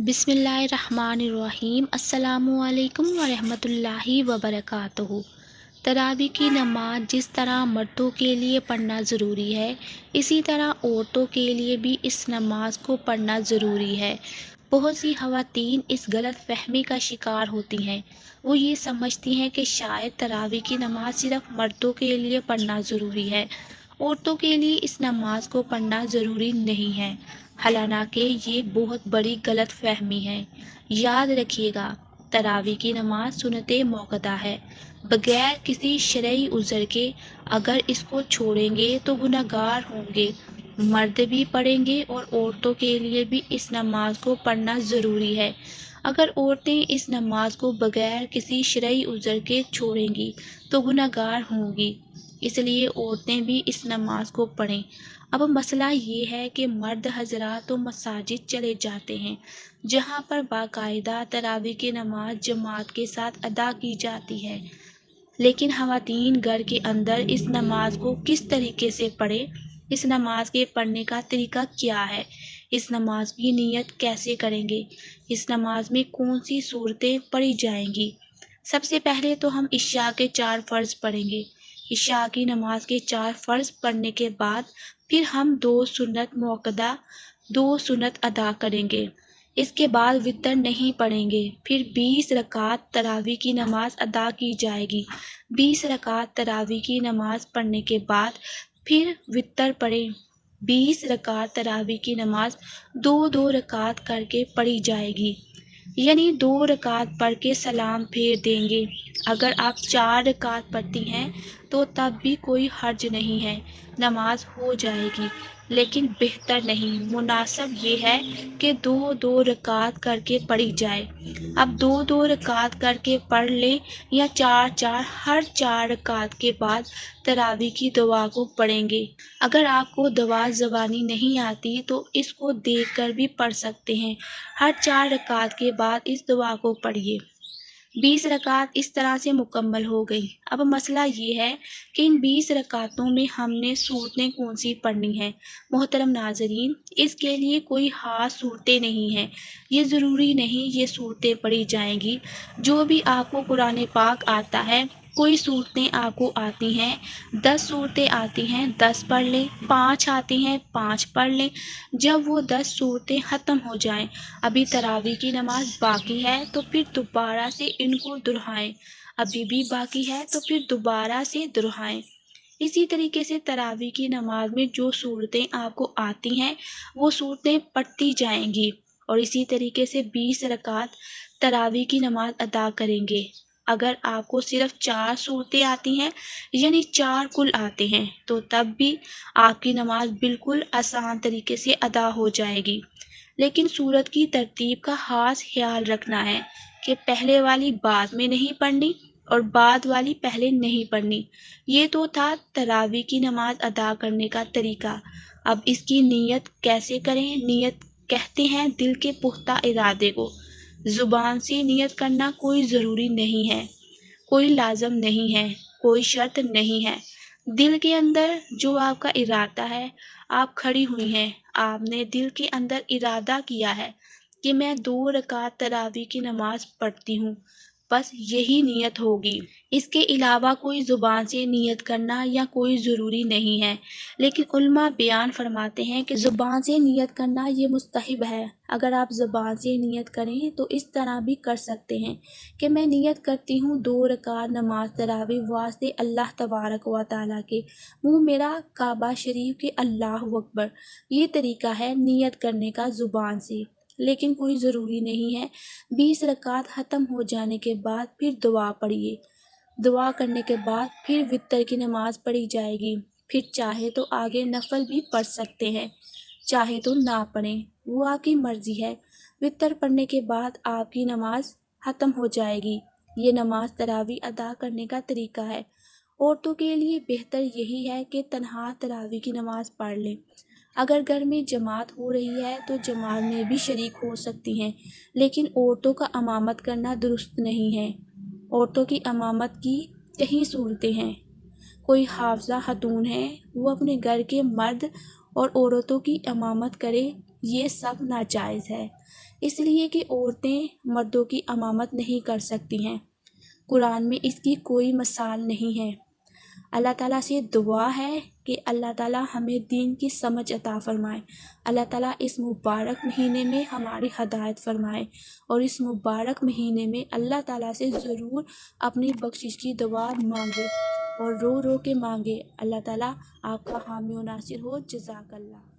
बिस्मिल्लाहिर्रहमानिर्रहीम। अस्सलामुअलैकुम वरहमतुल्लाहि वबरकातुहू। तरावी की नमाज जिस तरह मर्दों के लिए पढ़ना ज़रूरी है, इसी तरह औरतों के लिए भी इस नमाज को पढ़ना ज़रूरी है। बहुत सी ख़वातीन इस गलत फहमी का शिकार होती हैं। वो ये समझती हैं कि शायद तरावी की नमाज सिर्फ़ मर्दों के लिए पढ़ना ज़रूरी है, औरतों के लिए इस नमाज को पढ़ना ज़रूरी नहीं है। हालांकि ये बहुत बड़ी गलत फहमी है। याद रखिएगा, तरावी की नमाज सुन्नत मौक़दा है, बगैर किसी शरई उज़र के। अगर इसको छोड़ेंगे तो गुनहगार होंगे। मर्द भी पढ़ेंगे और औरतों के लिए भी इस नमाज को पढ़ना ज़रूरी है। अगर औरतें इस नमाज को बगैर किसी शरई उज़र के छोड़ेंगी तो गुनहगार होंगी, इसलिए औरतें भी इस नमाज को पढ़ें। अब मसला ये है कि मर्द हजरात तो मसाजिद चले जाते हैं, जहाँ पर बाकायदा तरावी की नमाज जमात के साथ अदा की जाती है, लेकिन ख़वातीन घर के अंदर इस नमाज को किस तरीके से पढ़े, इस नमाज के पढ़ने का तरीका क्या है, इस नमाज की नीयत कैसे करेंगे, इस नमाज में कौन सी सूरतें पढ़ी जाएंगी। सबसे पहले तो हम इशा के 4 फ़र्ज़ पढ़ेंगे। इशा की नमाज के 4 फ़र्ज़ पढ़ने के बाद फिर हम 2 सुन्नत मुअक्कदा 2 सुन्नत अदा करेंगे। इसके बाद वितर नहीं पढ़ेंगे। फिर 20 रकात तरावी की नमाज अदा की जाएगी। 20 रकात तरावी की नमाज पढ़ने के बाद फिर वितर पढ़ें। 20 रकात तरावी की नमाज 2-2 रकात करके पढ़ी जाएगी, यानी 2 रकात पढ़ के सलाम फेर देंगे। अगर आप 4 रकात पढ़ती हैं तो तब भी कोई हर्ज नहीं है, नमाज हो जाएगी, लेकिन बेहतर नहीं, मुनासिब ये है कि 2-2 रकात करके पढ़ी जाए। अब 2-2 रकात करके पढ़ लें या 4-4, हर 4 रकात के बाद तरावी की दुआ को पढ़ेंगे। अगर आपको दुआ ज़बानी नहीं आती तो इसको देखकर भी पढ़ सकते हैं। हर 4 रकात के बाद इस दुआ को पढ़िए। 20 रकात इस तरह से मुकम्मल हो गई। अब मसला ये है कि इन 20 रकातों में हमने सूरतें कौन सी पढ़नी हैं। मोहतरम नाज़रीन, इसके लिए कोई ख़ास सूरतें नहीं हैं, ये ज़रूरी नहीं ये सूरतें पढ़ी जाएंगी। जो भी आपको कुरान पाक आता है, कोई सूरतें आपको आती हैं, 10 सूरतें आती हैं, 10 पढ़ लें, 5 आती हैं, 5 पढ़ लें। जब वो 10 सूरतें ख़त्म हो जाएं, अभी तरावी की नमाज बाकी है तो फिर दोबारा से इनको दोहराएं। अभी भी बाकी है तो फिर दोबारा से दोहराएं। इसी तरीके से तरावी की नमाज में जो सूरतें आपको आती हैं वो सूरतें पढ़ती जाएंगी, और इसी तरीके से 20 रकात तरावी की नमाज अदा करेंगे। अगर आपको सिर्फ 4 सूरतें आती हैं, यानी 4 कुल आते हैं, तो तब भी आपकी नमाज बिल्कुल आसान तरीके से अदा हो जाएगी। लेकिन सूरत की तरतीब का ख़ास ख्याल रखना है कि पहले वाली बाद में नहीं पढ़नी और बाद वाली पहले नहीं पढ़नी। ये तो था तरावी की नमाज अदा करने का तरीका। अब इसकी नीयत कैसे करें। नीयत कहते हैं दिल के पुख्ता इरादे को। ज़ुबान से नीयत करना कोई ज़रूरी नहीं है, कोई लाजम नहीं है, कोई शर्त नहीं है। दिल के अंदर जो आपका इरादा है, आप खड़ी हुई हैं, आपने दिल के अंदर इरादा किया है कि मैं 2 रकात तरावी की नमाज पढ़ती हूँ, बस यही नीयत होगी। इसके अलावा कोई ज़ुबान से नीयत करना या कोई ज़रूरी नहीं है, लेकिन उल्मा बयान फरमाते हैं कि ज़ुबान से नीयत करना ये मुस्तहब है। अगर आप ज़ुबान से नीयत करें तो इस तरह भी कर सकते हैं कि मैं नीयत करती हूँ 2 रकात नमाज तरावी वास्ते अल्लाह तबारक व तआला के, मुँह मेरा काबा शरीफ के अल्लाह अकबर। ये तरीका है नीयत करने का ज़ुबान से, लेकिन कोई ज़रूरी नहीं है। 20 रकात ख़त्म हो जाने के बाद फिर दुआ पढ़िए। दुआ करने के बाद फिर वितर की नमाज पढ़ी जाएगी। फिर चाहे तो आगे नफल भी पढ़ सकते हैं, चाहे तो ना पढ़ें, वो आपकी मर्ज़ी है। वितर पढ़ने के बाद आपकी नमाज ख़त्म हो जाएगी। ये नमाज तरावी अदा करने का तरीका है। औरतों के लिए बेहतर यही है कि तन्हा तरावी की नमाज पढ़ लें। अगर घर में जमात हो रही है तो जमात में भी शरीक हो सकती हैं, लेकिन औरतों का इमामत करना दुरुस्त नहीं है। औरतों की इमामत की कई सूरतें हैं। कोई हाफ़िज़ा खातून है, वो अपने घर के मर्द और औरतों की इमामत करे, ये सब नाजायज़ है। اس لیے کہ عورتیں مردوں کی امامت نہیں کر سکتی ہیں۔ قرآن میں اس کی کوئی مثال نہیں ہے۔ اللہ تعالیٰ سے دعا ہے کہ اللہ تعالیٰ ہمیں دین کی سمجھ عطا فرمائے۔ اللہ تعالیٰ اس مبارک مہینے میں ہماری ہدایت فرمائے، اور اس مبارک مہینے میں اللہ تعالیٰ سے ضرور اپنی بخشش کی دعا مانگے، اور رو رو کے مانگے۔ اللہ تعالیٰ آپ کا حامی و ناصر ہو۔ جزاک اللہ۔